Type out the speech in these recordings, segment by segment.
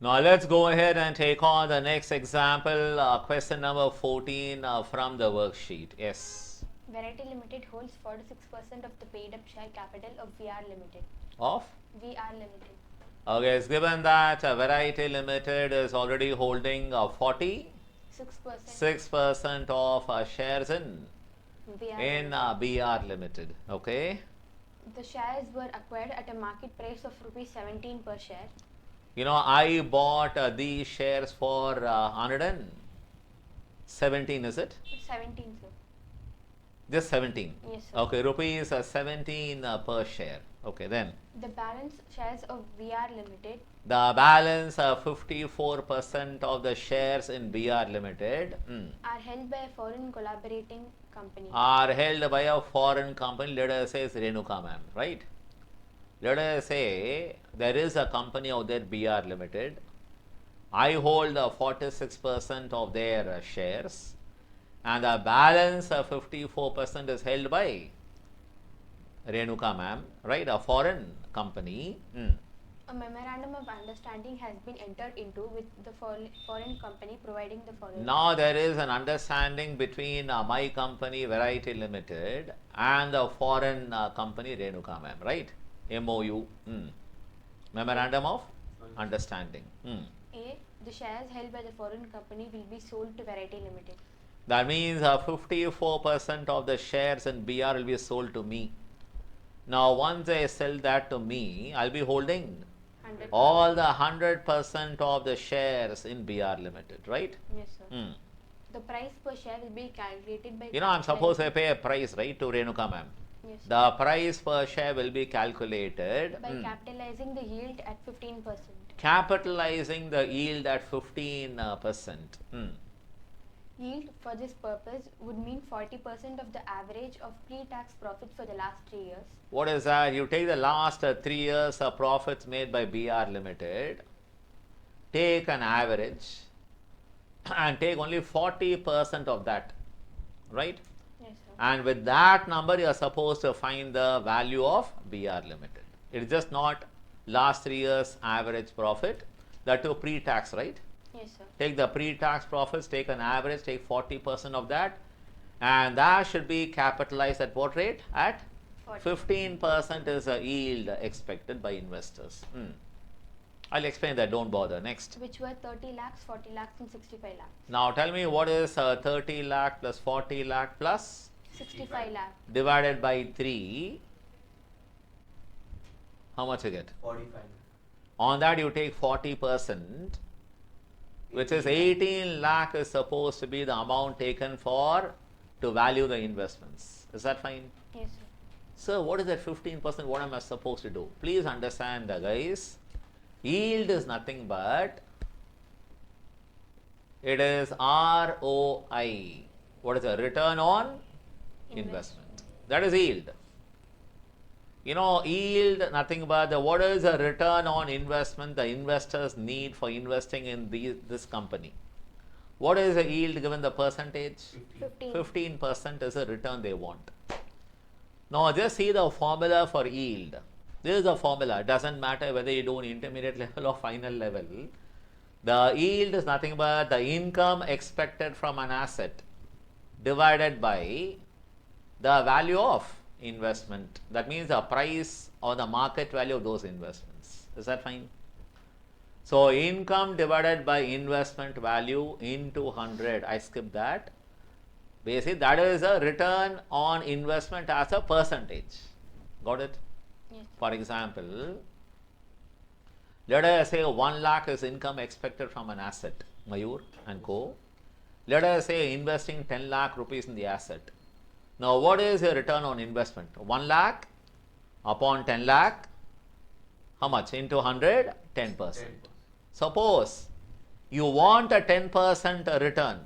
Now let's go ahead and take on the next example, question number 14 from the worksheet. Yes. Variety Limited holds 46% of the paid up share capital of VR Limited. Of? VR Limited. Okay, it's given that Variety Limited is already holding 46% of shares in BR Limited. Okay. The shares were acquired at a market price of rupees 17 per share. You know, I bought these shares for 117, is it? 17, sir. Just 17? Yes, sir. Okay, rupees 17 per share. Okay, then. The balance shares of VR Limited. The balance 54% of the shares in BR Limited are held by a foreign collaborating company. Are held by a foreign company. Let us say it's Renuka ma'am, right? Let us say there is a company out there, BR Limited. I hold 46% of their shares, and the balance 54% is held by Renuka ma'am, right? A foreign company. A memorandum of understanding has been entered into with the foreign company providing the following. Now there is an understanding between my company Variety Limited and the foreign company Renuka ma'am, right? MOU. Memorandum of understanding. A. The shares held by the foreign company will be sold to Variety Limited. That means 54% of the shares in BR will be sold to me. Now once they sell that to me, I'll be holding 100%. all the 100% of the shares in BR Limited, right? Yes, sir. The price per share will be calculated by... You know, I'm supposed to pay a price, right, to Renuka ma'am? Yes, sir. The price per share will be calculated by capitalizing the yield at 15%. Capitalizing the yield at 15%. Yield for this purpose would mean 40% of the average of pre-tax profits for the last 3 years. What is that? You take the last 3 years of profits made by BR Limited, take an average and take only 40% of that, right? Yes, sir. And with that number, you are supposed to find the value of BR Limited. It is just not last 3 years average profit, that too pre-tax, right? Yes, sir. Take the pre-tax profits, take an average, take 40% of that, and that should be capitalized at what rate? At 15% is a yield expected by investors. I'll explain that, don't bother. Next. Which were 30 lakhs, 40 lakhs and 65 lakhs. Now tell me, what is 30 lakh plus 40 lakh plus 65 lakh. divided by 3? How much you get? 45. On that you take 40%, which is 18 lakh is supposed to be the amount taken for to value the investments. Is that fine? Yes, sir. So what is that 15%? What am I supposed to do? Please understand, guys. Yield is nothing but, it is ROI. What is the return on investment? That is yield. You know, yield nothing but what is the return on investment the investors need for investing in this company. What is the yield given the percentage? 15% is the return they want. Now just see the formula for yield. This is the formula. It doesn't matter whether you do an intermediate level or final level. The yield is nothing but the income expected from an asset divided by the value of investment. That means the price or the market value of those investments. Is that fine? So income divided by investment value into 100. I skipped that. Basically, that is a return on investment as a percentage. Got it? Yes. For example, let us say 1 lakh is income expected from an asset, Mayur and Co. Let us say investing 10 lakh rupees in the asset. Now, what is the return on investment? 1 lakh upon 10 lakh, how much? Into 100? 10%. Suppose you want a 10% return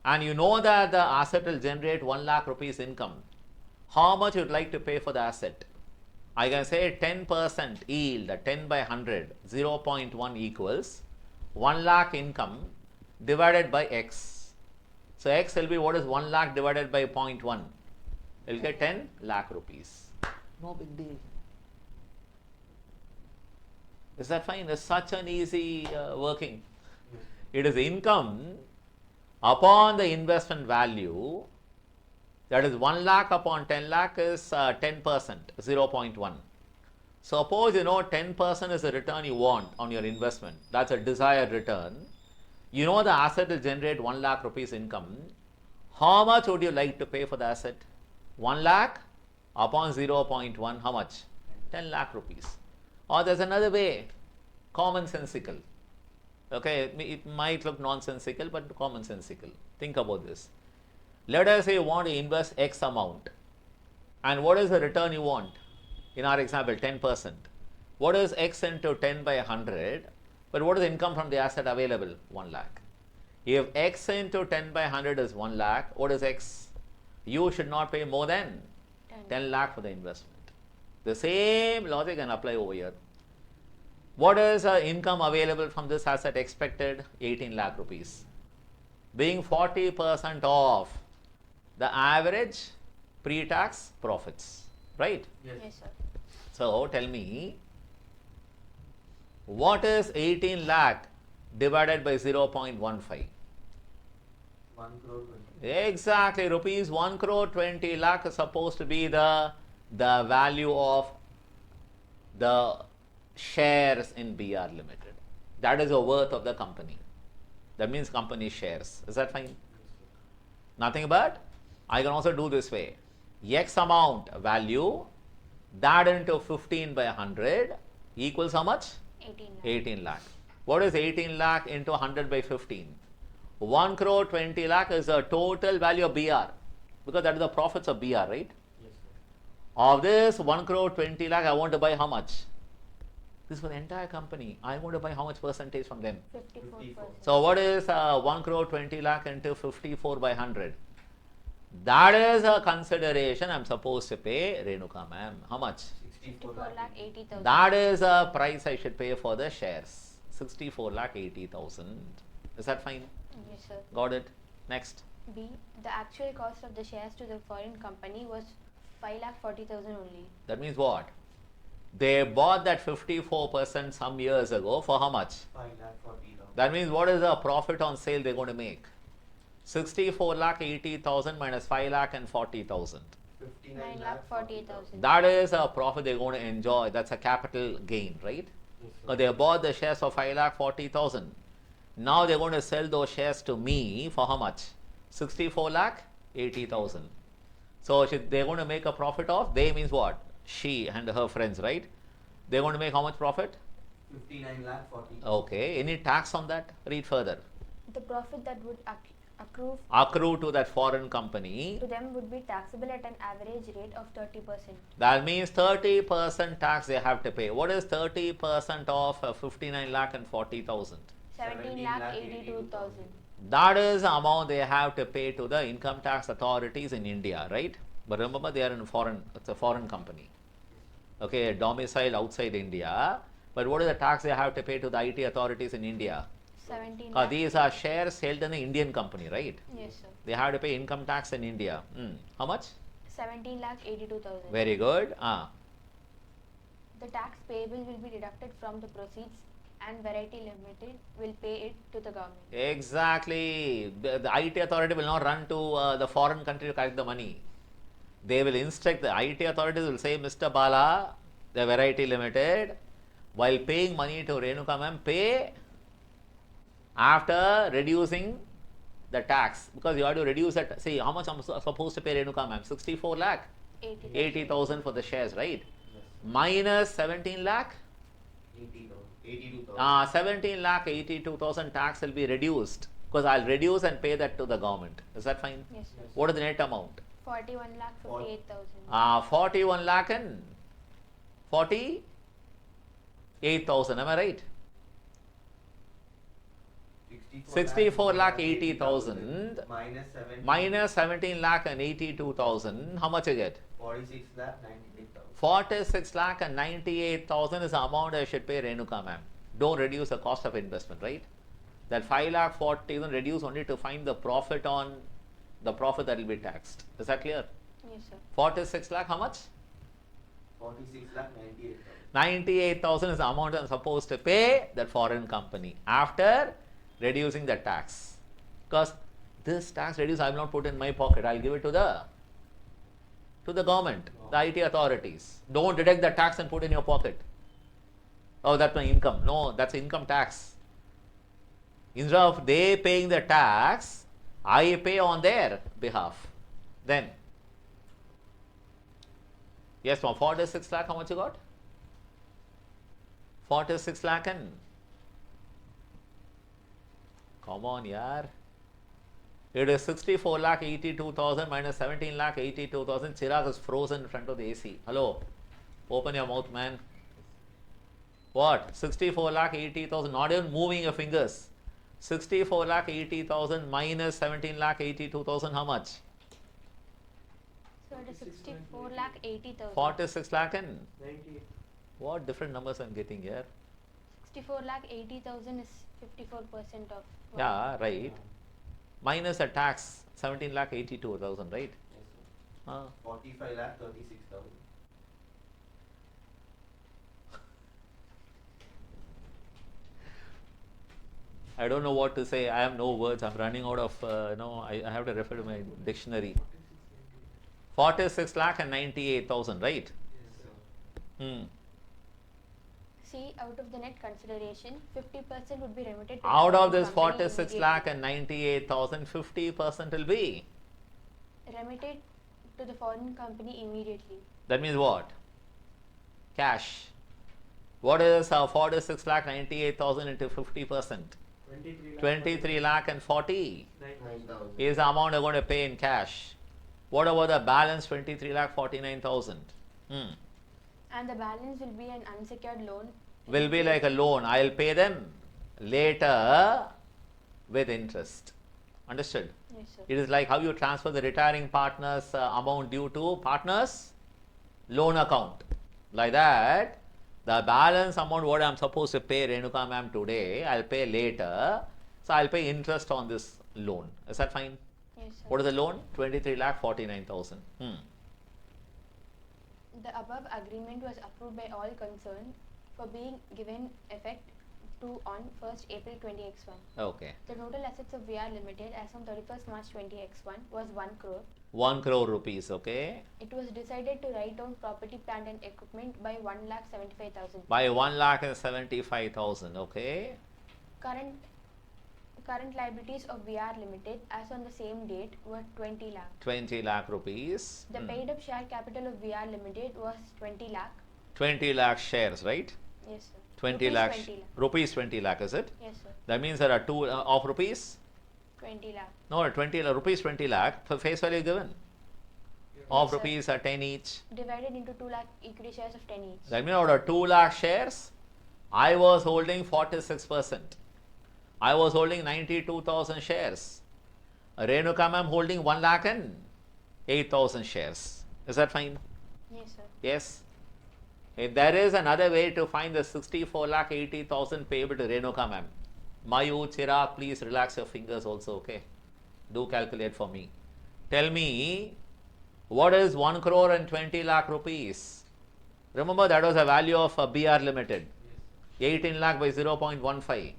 and you know that the asset will generate 1 lakh rupees income. How much you would like to pay for the asset? I can say 10% yield, 10 by 100, 0.1 equals 1 lakh income divided by X. So X will be, what is 1 lakh divided by 0.1? You will get 10 lakh rupees. No big deal. Is that fine? It's such an easy working. It is income upon the investment value, that is 1 lakh upon 10 lakh is 10%, 0.1. Suppose 10% is the return you want on your investment. That's a desired return. The asset will generate 1 lakh rupees income. How much would you like to pay for the asset? 1 lakh upon 0.1, how much? 10 lakh rupees. Or there's another way, commonsensical. Okay, it might look nonsensical, but commonsensical. Think about this. Let us say you want to invest X amount. And what is the return you want? In our example, 10%. What is X into 10 by 100? But what is the income from the asset available? 1 lakh. If X into 10 by 100 is 1 lakh, what is X? You should not pay more than 10 lakh for the investment. The same logic can apply over here. What is income available from this asset expected? 18 lakh rupees. Being 40% of the average pre-tax profits, right? Yes, sir. So tell me, what is 18 lakh divided by 0.15? 1 crore 20. Exactly, rupees 1 crore 20 lakh is supposed to be the value of the shares in BR Limited. That is the worth of the company. That means company shares. Is that fine? Nothing but I can also do this way. X amount value, that into 15 by 100 equals how much? 18 lakh. 18 lakh. What is 18 lakh into 100 by 15? 1 crore 20 lakh is the total value of BR, because that is the profits of BR, right? Yes, sir. Of this 1 crore 20 lakh, I want to buy how much? This for the entire company. I want to buy how much percentage from them? 54%. So what is 1 crore 20 lakh into 54 by 100? That is a consideration I'm supposed to pay Renuka ma'am. How much? 54 lakh 80,000. That is a price I should pay for the shares. 64 lakh 80,000. Is that fine? Yes, sir. Got it. Next. B. The actual cost of the shares to the foreign company was 5 lakh 40,000 only. That means what? They bought that 54% some years ago for how much? 5 lakh 40,000. That means what is the profit on sale they're going to make? 64 lakh 80,000 minus 5 lakh and 40,000. 9 lakh 48,000. That is a profit they're going to enjoy. That's a capital gain, right? Yes, sir. Because they bought the shares for 5 lakh 40,000. Now they're going to sell those shares to me for how much? 64 lakh 80,000. So they're going to make a profit of, they means what? She and her friends, right? They're going to make how much profit? 59 lakh 40. Okay. Any tax on that? Read further. The profit that would accrue Accrue to that foreign company. to them would be taxable at an average rate of 30%. That means 30% tax they have to pay. What is 30% of 59 lakh and 40,000? 17 lakh 82,000. That is the amount they have to pay to the income tax authorities in India, right? But remember, they are in foreign, it's a foreign company. Okay, domicile outside India. But what is the tax they have to pay to the IT authorities in India? 17 lakh. These are shares held in the Indian company, right? Yes, sir. They have to pay income tax in India. How much? 17 lakh 82,000. Very good. The tax payable will be deducted from the proceeds and Variety Limited will pay it to the government. Exactly. The IT authority will not run to the foreign country to collect the money. They will instruct, the IT authorities will say, Mr. Bala, the Variety Limited, while paying money to Renuka ma'am, pay after reducing the tax. Because you have to reduce that. See, how much I'm supposed to pay Renuka ma'am? 64 lakh? 80,000. 80,000 for the shares, right? Yes. Minus 17 lakh? 82,000. 17 lakh 82,000 tax will be reduced. Because I'll reduce and pay that to the government. Is that fine? Yes, sir. What is the net amount? 41 lakh 58,000. 41 lakh and 48,000. Am I right? 64 lakh 80,000 minus 17 lakh and 82,000. How much I get? 46 lakh 98,000. 46 lakh and 98,000 is the amount I should pay Renuka ma'am. Don't reduce the cost of investment, right? That 5 lakh 40,000 reduce only to find the profit on the profit that will be taxed. Is that clear? Yes, sir. 46 lakh, how much? 46 lakh 98,000. 98,000 is the amount I'm supposed to pay that foreign company after reducing the tax. Because this tax reduce I will not put in my pocket. I'll give it to the government, the IT authorities. Don't deduct the tax and put in your pocket. Oh, that's my income. No, that's income tax. Instead of they paying the tax, I pay on their behalf. Then, yes, ma'am, 46 lakh, how much you got? 46 lakh and come on, yaar. It is 64 lakh 82,000 minus 17 lakh 82,000. Chirag is frozen in front of the AC. Hello, open your mouth, man. What? 64 lakh 80,000. Not even moving your fingers. 64 lakh 80,000 minus 17 lakh 82,000. How much? So it is 64 lakh 80,000. 46 lakh and 98. what different numbers I'm getting here? 64 lakh 80,000 is 54% of. Yeah, right. Minus a tax 17 lakh 82,000, right? Yes, sir. Ah. 45 lakh 36,000. I don't know what to say. I have no words. I'm running out of, I have to refer to my dictionary. 46 lakh and 98,000, right? Yes, sir. Hmm. See, out of the net consideration, 50% would be remitted to Out the of foreign this company 46 immediately. lakh and 98,000, 50% will be. Remitted to the foreign company immediately. That means what? Cash. What is 46 lakh 98,000 into 50%? 23 lakh and 40 9,000. is the amount I'm going to pay in cash. What about the balance 23 lakh 49,000? And the balance will be an unsecured loan. Will be like a loan. I'll pay them later with interest. Understood? Yes, sir. It is like how you transfer the retiring partner's amount due to partner's loan account. Like that, the balance amount what I'm supposed to pay Renuka ma'am today, I'll pay later. So I'll pay interest on this loan. Is that fine? Yes, sir. What is the loan? 23 lakh 49,000. The above agreement was approved by all concerned for being given effect to on 1st April 20x1. Okay. The total assets of VR Limited as on 31st March 20x1 was 1 crore. 1 crore rupees. Okay. It was decided to write down property, plant and equipment by 1,75,000. By 1 lakh and 75,000. Okay. Current liabilities of VR Limited as on the same date were 20 lakh. 20 lakh rupees. The paid up share capital of VR Limited was 20 lakh. 20 lakh shares, right? Yes, sir. 20 Rupees lakh. 20 lakh. Rupees 20 lakh, is it? Yes, sir. That means there are two of rupees? 20 lakh. No, 20 rupees 20 lakh for face value given. Of Yes, sir. rupees are 10 each. Divided into 2 lakh equity shares of 10 each. That means out of 2 lakh shares, I was holding 46%. I was holding 92,000 shares. Renuka ma'am holding 1 lakh and 8,000 shares. Is that fine? Yes, sir. Yes. If there is another way to find the 64 lakh 80,000 payable to Renuka ma'am, Mayu, Chirag, please relax your fingers also, okay? Do calculate for me. Tell me, what is 1 crore and 20 lakh rupees? Remember that was the value of BR Limited. Yes. 18 lakh by 0.15. Yes, sir.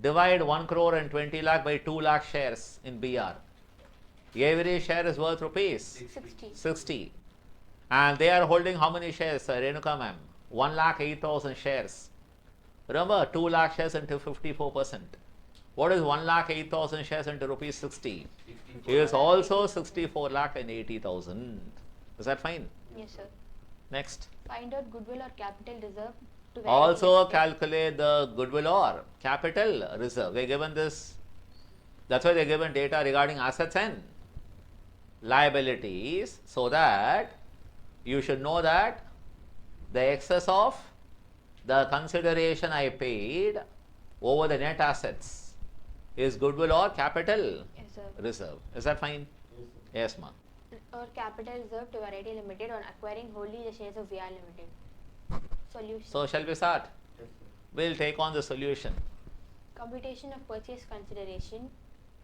Divide 1 crore and 20 lakh by 2 lakh shares in BR. Every share is worth rupees 60. 60. And they are holding how many shares, Renuka ma'am? 1 lakh 8,000 shares. Remember, 2 lakh shares into 54%. What is 1 lakh 8,000 shares into rupees 60? 64 It is lakh. also 64 lakh and 80,000. Is that fine? Yes, sir. Next. Find out goodwill or capital reserve to vary Also limited. calculate the goodwill or capital reserve. They are given this. That's why they are given data regarding assets and liabilities, so that you should know that the excess of the consideration I paid over the net assets is goodwill or capital Yes, sir. reserve. Is that fine? Yes, sir. Yes, ma'am. Or capital reserve to Variety Limited on acquiring wholly the shares of VR Limited. Solution. So shall we start? Yes, sir. We'll take on the solution. Computation of purchase consideration.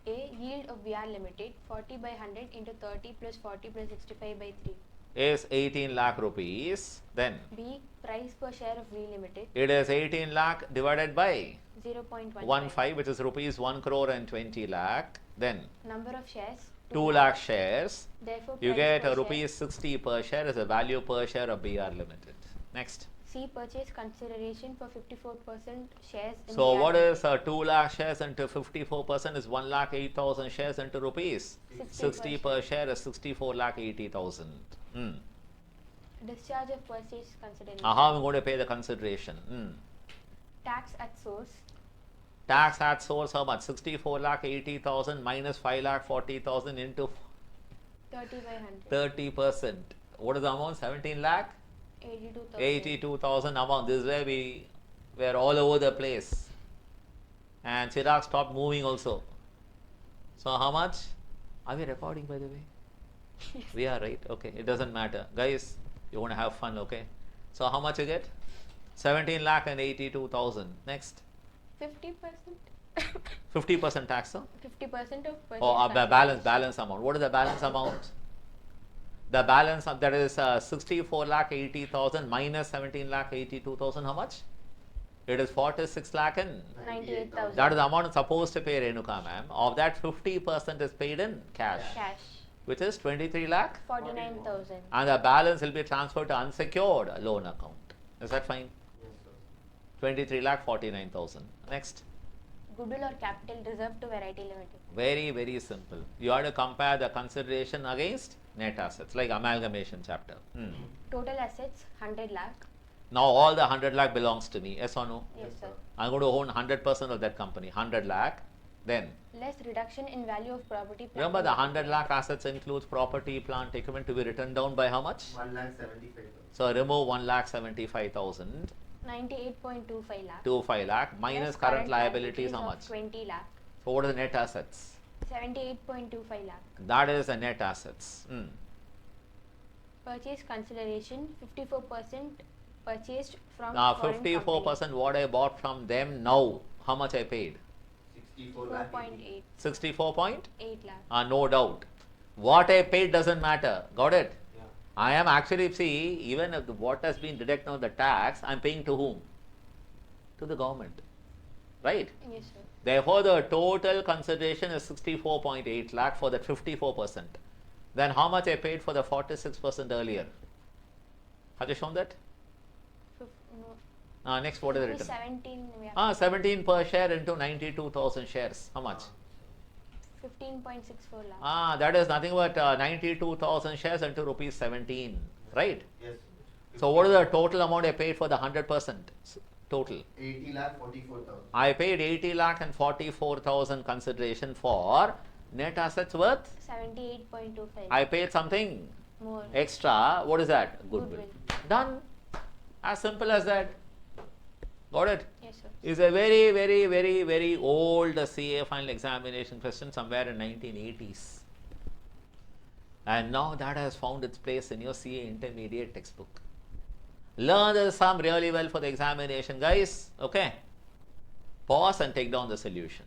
A, yield of VR Limited 40 by 100 into 30 plus 40 plus 65 by 3. is 18 lakh rupees. Then B. Price per share of V Limited, it is 18 lakh divided by 0.15. 15, which is rupees 1 crore and 20 lakh. Then Number of shares, 2 lakh shares. Therefore, You price get per a share. rupees 60 per share as a value per share of BR Limited. Next. C. Purchase consideration for 54% shares in So BR what is Limited. 2 lakh shares into 54% is 1 lakh 8,000 shares into rupees. 60 per share is 64 lakh 80,000. Discharge of purchase consideration. How am I going to pay the consideration? Tax at source, Tax at source how much? 64 lakh 80,000 minus 5 lakh 40,000 into 30 by 100. 30%. What is the amount? 17 lakh? 82,000. 82,000 amount. This is where we were all over the place. And Chirag stopped moving also. So how much? Are we recording by the way? We are, right? Okay, it doesn't matter. Guys, you want to have fun, okay? So how much you get? 17 lakh and 82,000. Next. 50%. 50% tax, huh? 50% of purchase Oh, consideration. balance amount. What is the balance amount? The balance of that is 64 lakh 80,000 minus 17 lakh 82,000. How much? It is 46 lakh and 98,000. that is the amount supposed to pay Renuka ma'am. Of that 50% is paid in cash, Cash, which is 23 lakh, 49,000. and the balance will be transferred to unsecured loan account. Is that fine? Yes, sir. 23 lakh 49,000. Next. Goodwill or capital reserved to Variety Limited. Very, very simple. You have to compare the consideration against net assets, like amalgamation chapter. Total assets 100 lakh. Now all the 100 lakh belongs to me, yes or no? Yes, sir. I'm going to own 100% of that company, 100 lakh. Then, Less reduction in value of property. plant remember and the 100 equipment. lakh assets includes property, plant, equipment to be written down by how much? 1,75,000. So remove 1,75,000 98.25 lakh. to 5 lakh minus Less current liabilities how of much? 20 lakh. So what are the net assets? 78.25 lakh. That is the net assets. Purchase consideration 54% purchased from Now foreign 54% what I bought from them now, how much I paid? 64 lakh. 4.8 64 point? 8 lakh. No doubt. What I paid doesn't matter. Got it? Yeah. I am actually, see, even if what has been deducted on the tax, I am paying to whom? To the government. Right? Yes, sir. Therefore, the total consideration is 64.8 lakh for that 54%. Then how much I paid for the 46% earlier? Have you shown that? No. Next, what is the return? 17. We have 17 per share into 92,000 shares. How much? 15.64 lakh. That is nothing but 92,000 shares into rupees 17. Right? Yes. So what is the total amount I paid for the 100% total? 80 lakh 44,000. I paid 80 lakh and 44,000 consideration for net assets worth. 78.25 I paid something more. extra. What is that? Goodwill. Goodwill. Done. As simple as that. Got it? Yes, sir. Is a very, very, very, very old CA final examination question somewhere in 1980s. And now that has found its place in your CA intermediate textbook. Learn the sum really well for the examination, guys. Okay. Pause and take down the solution.